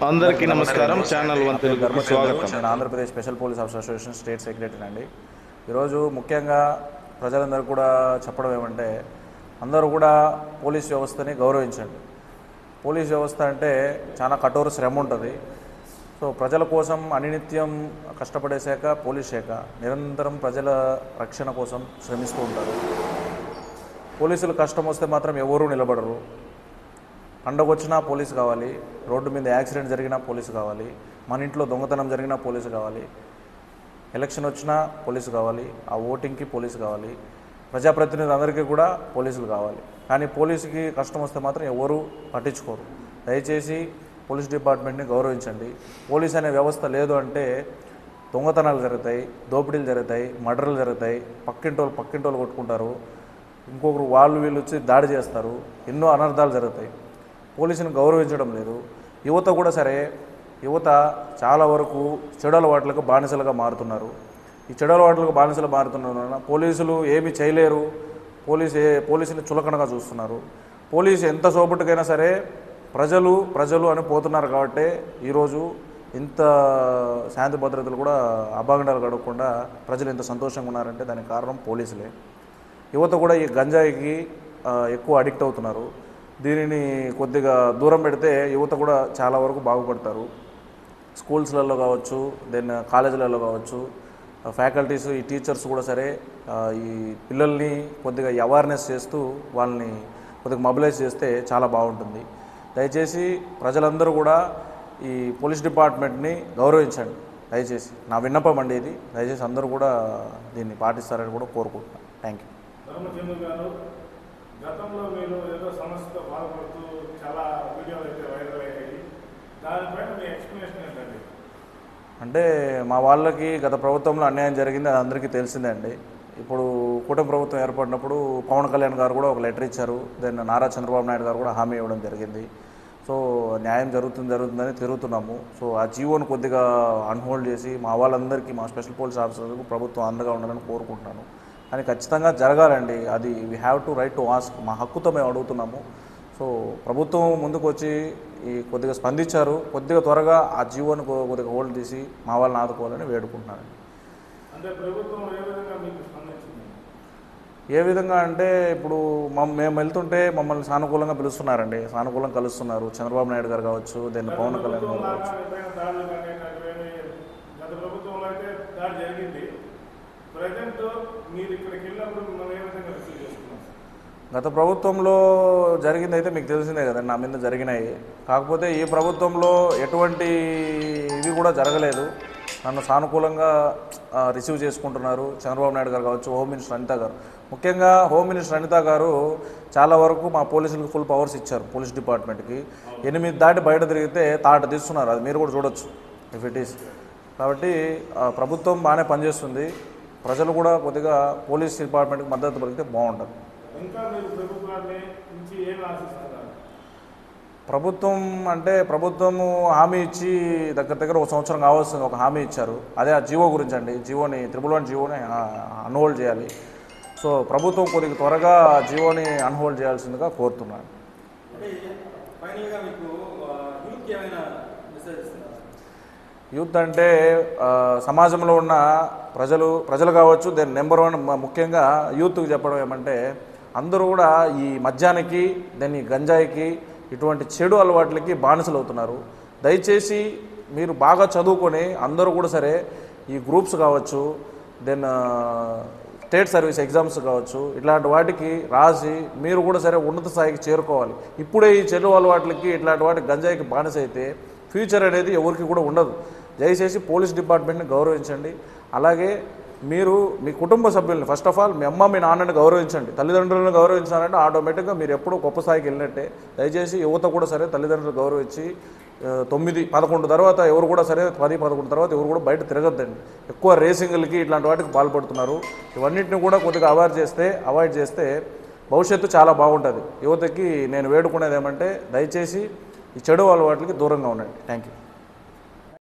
అందరికీ నమస్కారం. Channel one తెలుగుకి స్వాగతం. నేను Andhra Pradesh special police association state secretary అండి. ఈరోజు ముఖ్యంగా ప్రజలందరూ కూడా చెప్పడం ఏమంటే అందరూ కూడా పోలీస్ వ్యవస్థని గౌరవించండి. పోలీస్ వ్యవస్థ అంటే చాలా కఠోర శ్రమ ఉంటుంది. సో ప్రజల కోసం అనినిత్యం కష్టపడే శాఖ పోలీస్ శాఖ నిరంతరం ప్రజల రక్షణ కోసం శ్రమిస్తూ ఉంటారు. పోలీసులు కష్టం వస్తే మాత్రం ఎవరూ నిలబడరు. పండగ వచ్చినా పోలీసు కావాలి, రోడ్డు మీద యాక్సిడెంట్ జరిగినా పోలీసు కావాలి, మన ఇంట్లో దొంగతనం జరిగినా పోలీసు కావాలి, ఎలక్షన్ వచ్చినా పోలీసు కావాలి, ఆ ఓటింగ్కి పోలీసు కావాలి, ప్రజాప్రతినిధులందరికీ కూడా పోలీసులు కావాలి. కానీ పోలీసుకి కష్టం వస్తే మాత్రం ఎవరు పట్టించుకోరు. దయచేసి పోలీస్ డిపార్ట్మెంట్ని గౌరవించండి. పోలీస్ అనే వ్యవస్థ లేదు అంటే దొంగతనాలు జరుగుతాయి, దోపిడీలు జరుగుతాయి, మర్డర్లు జరుగుతాయి, పక్కింటోళ్ళు కొట్టుకుంటారు, ఇంకొకరు వీళ్ళు వచ్చి దాడి చేస్తారు, ఎన్నో అనర్థాలు జరుగుతాయి. పోలీసుని గౌరవించడం లేదు. యువత కూడా సరే, యువత చాలా వరకు చెడు అలవాట్లకు బానిసలుగా మారుతున్నారు. ఈ చెడు అలవాట్లకు బానిసలు మారుతున్న పోలీసులు ఏమీ చేయలేరు. పోలీసుని చులకనగా చూస్తున్నారు. పోలీసు ఎంత సోపటికైనా సరే ప్రజలు అని పోతున్నారు. కాబట్టి ఈరోజు ఇంత శాంతి భద్రతలు కూడా అభాగండాలు గడవకుండా ప్రజలు ఇంత సంతోషంగా ఉన్నారంటే దానికి కారణం పోలీసులే. యువత కూడా ఈ గంజాయికి ఎక్కువ అడిక్ట్ అవుతున్నారు. దీనిని కొద్దిగా దూరం పెడితే యువత కూడా చాలా వరకు బాగుపడతారు. స్కూల్స్లలో కావచ్చు, దెన్ కాలేజీలలో కావచ్చు, ఫ్యాకల్టీస్, ఈ టీచర్స్ కూడా సరే ఈ పిల్లల్ని కొద్దిగా అవేర్నెస్ చేస్తూ వాళ్ళని కొద్దిగా మొబిలైజ్ చేస్తే చాలా బాగుంటుంది. దయచేసి ప్రజలందరూ కూడా ఈ పోలీస్ డిపార్ట్మెంట్ని గౌరవించండి. దయచేసి నా విన్నపం అండి ఇది. దయచేసి అందరూ కూడా దీన్ని పాటిస్తారని కూడా కోరుకుంటున్నాను. Thank you. గతంలో మీరు ఏదో సమస్యతో బాధపడుతూ చాలా వీడియోలు అయితే వైరల్ అయ్యాయి. దానిపైన మీ ఎక్స్ప్లెనేషన్ ఏంటండి? అంటే మా వాళ్ళకి గత ప్రభుత్వంలో అన్యాయం జరిగింది, అది అందరికీ తెలిసిందే అండి. ఇప్పుడు కూటమి ప్రభుత్వం ఏర్పడినప్పుడు పవన్ కళ్యాణ్ గారు కూడా ఒక లెటర్ ఇచ్చారు. దెన్ నారా చంద్రబాబు నాయుడు గారు కూడా హామీ ఇవ్వడం జరిగింది. సో న్యాయం జరుగుతుందని తిరుగుతున్నాము. సో ఆ జీవోను కొద్దిగా అన్హోల్డ్ చేసి మా వాళ్ళందరికీ, మా స్పెషల్ పోలీస్ ఆఫీసర్లకు ప్రభుత్వం అండగా ఉండాలని కోరుకుంటున్నాను. కానీ ఖచ్చితంగా జరగాలండి. అది we have to right to ask. మా హక్కుతో మేము అడుగుతున్నాము. సో ప్రభుత్వం ముందుకు వచ్చి ఈ కొద్దిగా స్పందించారు. కొద్దిగా త్వరగా ఆ జీవోను కొద్దిగా హోల్డ్ తీసి మా వాళ్ళని ఆదుకోవాలని వేడుకుంటున్నాను. అంటే ప్రభుత్వం ఏ విధంగా మీకు స్పందించింది? ఏ విధంగా అంటే ఇప్పుడు మేము వెళ్తుంటే మమ్మల్ని సానుకూలంగా పిలుస్తున్నారండి, సానుకూలంగా కలుస్తున్నారు. చంద్రబాబు నాయుడు గారు కావచ్చు, దెన్ పవన్ కళ్యాణ్ గారు కావచ్చు. గత ప్రభుత్వంలో అయితే దాడి జరిగింది. ప్రజెంట్ మీరు ఇక్కడికి వెళ్ళినప్పుడు మిమ్మల్ని ఏ విధంగా రిసీవ్ చేసుకున్నారు? గత ప్రభుత్వంలో జరిగింది అయితే మీకు తెలిసిందే కదండి, నా మీద జరిగినాయి. కాకపోతే ఈ ప్రభుత్వంలో ఎటువంటి ఇవి కూడా జరగలేదు. నన్ను సానుకూలంగా రిసీవ్ చేసుకుంటున్నారు. చంద్రబాబు నాయుడు గారు కావచ్చు, హోమ్ మినిస్టర్ అనిత గారు. ముఖ్యంగా హోమ్ మినిస్టర్ అనిత గారు చాలా వరకు మా పోలీసులకు ఫుల్ పవర్స్ ఇచ్చారు. పోలీస్ డిపార్ట్మెంట్కి 8 దాటి బయట తిరిగితే తాట తీస్తున్నారు. అది మీరు కూడా చూడొచ్చు ఇఫ్ ఇట్ ఈస్. కాబట్టి ప్రభుత్వం బాగానే పనిచేస్తుంది. ప్రజలు కూడా కొద్దిగా పోలీస్ డిపార్ట్మెంట్కి మద్దతు పలికితే బాగుంటుంది. ఇంకా మీరు ప్రభుత్వాన్ని నుంచి ఏమి ఆశిస్తున్నారు? ప్రభుత్వం అంటే ప్రభుత్వము హామీ ఇచ్చి దగ్గర 1 సంవత్సరం కావాల్సింది ఒక హామీ ఇచ్చారు. అదే ఆ జీవో గురించి అండి. జీవోని 111 జీవోని అన్హోల్డ్ చేయాలి. సో ప్రభుత్వం కొద్దిగా త్వరగా జీవోని అన్హోల్డ్ చేయాల్సిందిగా కోరుతున్నాను. యూత్ అంటే సమాజంలో ఉన్న ప్రజలు కావచ్చు, దాని నెంబర్ 1 ముఖ్యంగా యూత్కి చెప్పడం ఏమంటే అందరూ కూడా ఈ మద్యానికి, దాన్ని గంజాయికి, ఇటువంటి చెడు అలవాట్లకి బానిసలు అవుతున్నారు. దయచేసి మీరు బాగా చదువుకొని అందరూ కూడా సరే ఈ గ్రూప్స్ కావచ్చు, దెన్ స్టేట్ సర్వీస్ ఎగ్జామ్స్ కావచ్చు, ఇట్లాంటి వాటికి రాసి మీరు కూడా సరే ఉన్నత స్థాయికి చేరుకోవాలి. ఇప్పుడే ఈ చెడు అలవాట్లకి, ఇట్లాంటి వాటికి గంజాయికి బానిస అయితే ఫ్యూచర్ అనేది ఎవరికి కూడా ఉండదు. దయచేసి పోలీస్ డిపార్ట్మెంట్ని గౌరవించండి. అలాగే మీరు మీ కుటుంబ సభ్యుల్ని, ఫస్ట్ ఆఫ్ ఆల్ మీ అమ్మ మీ నాన్నని గౌరవించండి. తల్లిదండ్రులను గౌరవించాలంటే ఆటోమేటిక్గా మీరు ఎప్పుడూ గొప్ప స్థాయికి వెళ్ళినట్టే. దయచేసి యువత కూడా సరే తల్లిదండ్రులు గౌరవించి 9, 11 తర్వాత ఎవరు కూడా సరే 10, 11 తర్వాత ఎవరు కూడా బయట తిరగద్దండి. ఎక్కువ రేసింగ్లకి ఇట్లాంటి వాటికి పాల్పడుతున్నారు. ఇవన్నింటిని కూడా కొద్దిగా అవాయిడ్ చేస్తే భవిష్యత్తు చాలా బాగుంటుంది. యువతకి నేను వేడుకునేది ఏమంటే దయచేసి ఈ చెడు అలవాట్లకి దూరంగా ఉండండి. Thank you.